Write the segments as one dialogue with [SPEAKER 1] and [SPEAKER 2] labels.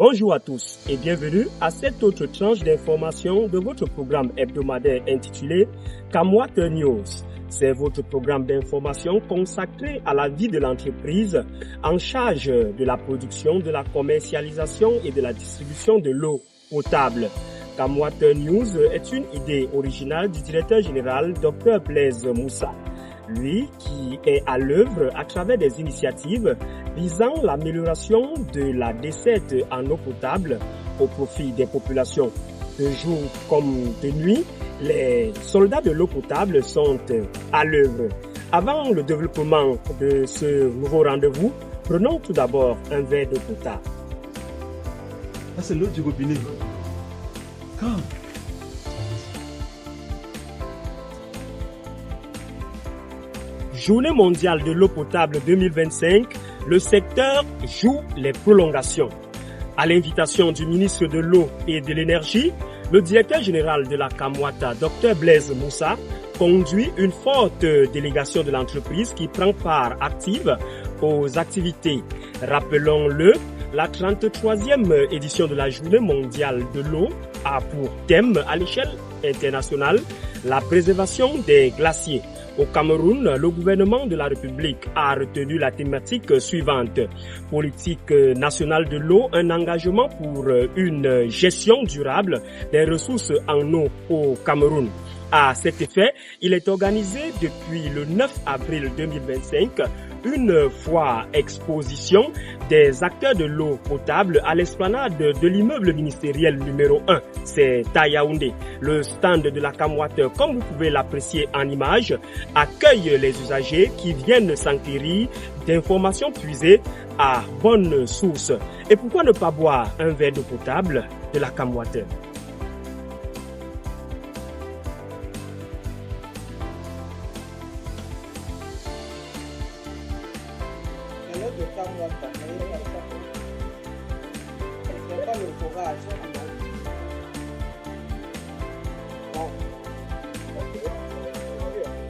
[SPEAKER 1] Bonjour à tous et bienvenue à cette autre tranche d'information de votre programme hebdomadaire intitulé Kamwata News. C'est votre programme d'information consacré à la vie de l'entreprise en charge de la production, de la commercialisation et de la distribution de l'eau potable. Kamwata News est une idée originale du directeur général Dr Blaise Moussa. Lui qui est à l'œuvre à travers des initiatives visant l'amélioration de la desserte en eau potable au profit des populations. De jour comme de nuit, les soldats de l'eau potable sont à l'œuvre. Avant le développement de ce nouveau rendez-vous, prenons tout d'abord un verre d'eau potable.
[SPEAKER 2] Ça c'est l'eau du robinet. Quand
[SPEAKER 1] Journée mondiale de l'eau potable 2025, le secteur joue les prolongations. À l'invitation du ministre de l'Eau et de l'Énergie, le directeur général de la Kamwata, Dr Blaise Moussa, conduit une forte délégation de l'entreprise qui prend part active aux activités. Rappelons-le, la 33e édition de la Journée mondiale de l'eau a pour thème à l'échelle internationale la préservation des glaciers. Au Cameroun, le gouvernement de la République a retenu la thématique suivante. Politique nationale de l'eau, un engagement pour une gestion durable des ressources en eau au Cameroun. À cet effet, il est organisé depuis le 9 avril 2025 une foire exposition des acteurs de l'eau potable à l'esplanade de l'immeuble ministériel numéro 1. C'est à Yaoundé. Le stand de la Kamwata, comme vous pouvez l'apprécier en image, accueille les usagers qui viennent s'enquérir d'informations puisées à bonne source. Et pourquoi ne pas boire un verre d'eau potable de la Kamwata?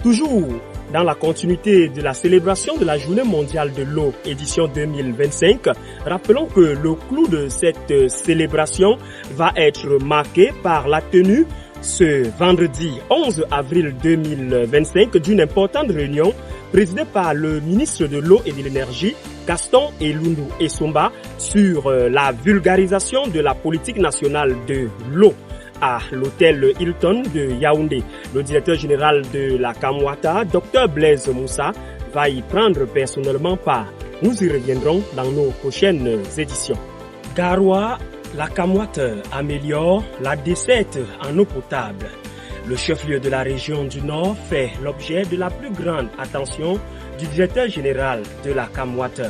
[SPEAKER 1] Toujours dans la continuité de la célébration de la Journée mondiale de l'eau édition 2025, rappelons que le clou de cette célébration va être marqué par la tenue ce vendredi 11 avril 2025 d'une importante réunion présidée par le ministre de l'Eau et de l'Énergie, Gaston Elundou Essomba, sur la vulgarisation de la politique nationale de l'eau à l'hôtel Hilton de Yaoundé. Le directeur général de la Kamwata, Dr Blaise Moussa, va y prendre personnellement part. Nous y reviendrons dans nos prochaines éditions. Garoua, la Kamwata améliore la desserte en eau potable. Le chef-lieu de la région du Nord fait l'objet de la plus grande attention du directeur général de la Kamwata.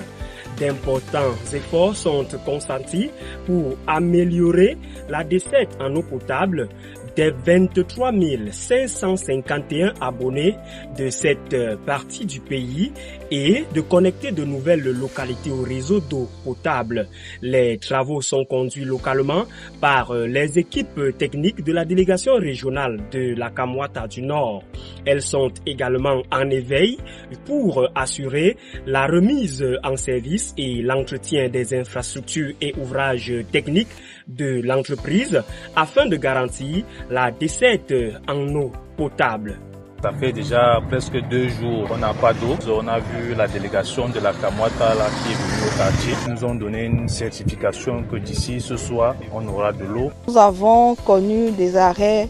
[SPEAKER 1] D'importants efforts sont consentis pour améliorer la desserte en eau potable des 23 551 abonnés de cette partie du pays et de connecter de nouvelles localités au réseau d'eau potable. Les travaux sont conduits localement par les équipes techniques de la délégation régionale de la Kamwata du Nord. Elles sont également en éveil pour assurer la remise en service et l'entretien des infrastructures et ouvrages techniques de l'entreprise afin de garantir la desserte en eau potable.
[SPEAKER 3] Ça fait déjà presque 2 jours qu'on n'a pas d'eau. On a vu la délégation de la Kamwata là, qui est venue au quartier. Ils nous ont donné une certification que d'ici ce soir, on aura de l'eau.
[SPEAKER 4] Nous avons connu des arrêts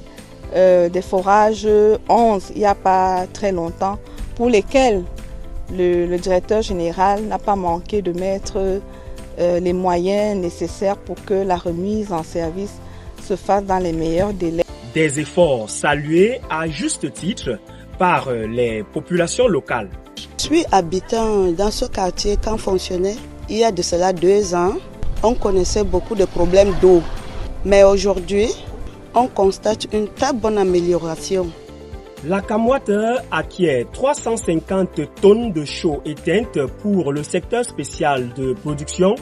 [SPEAKER 4] des forages 11 il n'y a pas très longtemps pour lesquels le directeur général n'a pas manqué de mettre les moyens nécessaires pour que la remise en service se fasse dans les meilleurs délais.
[SPEAKER 1] Des efforts salués à juste titre par les populations locales.
[SPEAKER 5] Je suis habitant dans ce quartier quand fonctionnait. Il y a de cela 2 ans, on connaissait beaucoup de problèmes d'eau. Mais aujourd'hui, on constate une très bonne amélioration.
[SPEAKER 1] La Kamwata acquiert 350 tonnes de chaux éteintes pour le secteur spécial de production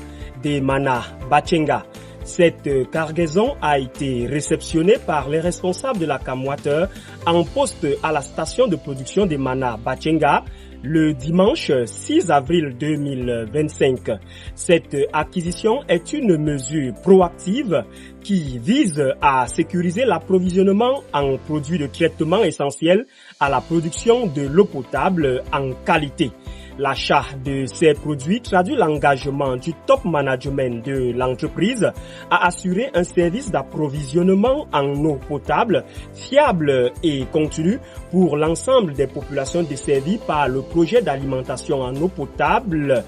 [SPEAKER 1] des Mana Bachenga. Cette cargaison a été réceptionnée par les responsables de la Kamwata en poste à la station de production des Mana Bachenga le dimanche 6 avril 2025. Cette acquisition est une mesure proactive qui vise à sécuriser l'approvisionnement en produits de traitement essentiels à la production de l'eau potable en qualité. L'achat de ces produits traduit l'engagement du top management de l'entreprise à assurer un service d'approvisionnement en eau potable fiable et continu pour l'ensemble des populations desservies par le projet d'alimentation en eau potable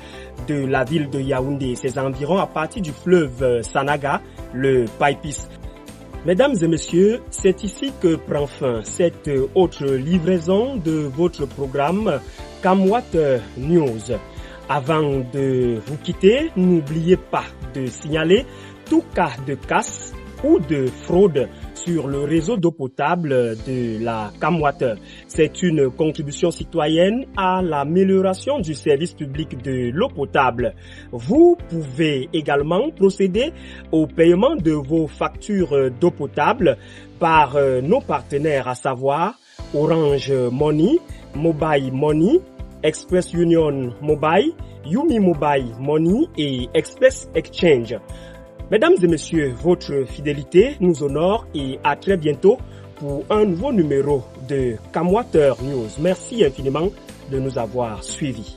[SPEAKER 1] de la ville de Yaoundé et ses environs à partir du fleuve Sanaga, le Paipis. Mesdames et messieurs, c'est ici que prend fin cette autre livraison de votre programme Kamwat News. Avant de vous quitter, n'oubliez pas de signaler tout cas de casse ou de fraude sur le réseau d'eau potable de la Kamwat. C'est une contribution citoyenne à l'amélioration du service public de l'eau potable. Vous pouvez également procéder au paiement de vos factures d'eau potable par nos partenaires, à savoir Orange Money, Mobile Money, Express Union Mobile, Yumi Mobile Money et Express Exchange. Mesdames et messieurs, votre fidélité nous honore et à très bientôt pour un nouveau numéro de Kamwat News. Merci infiniment de nous avoir suivis.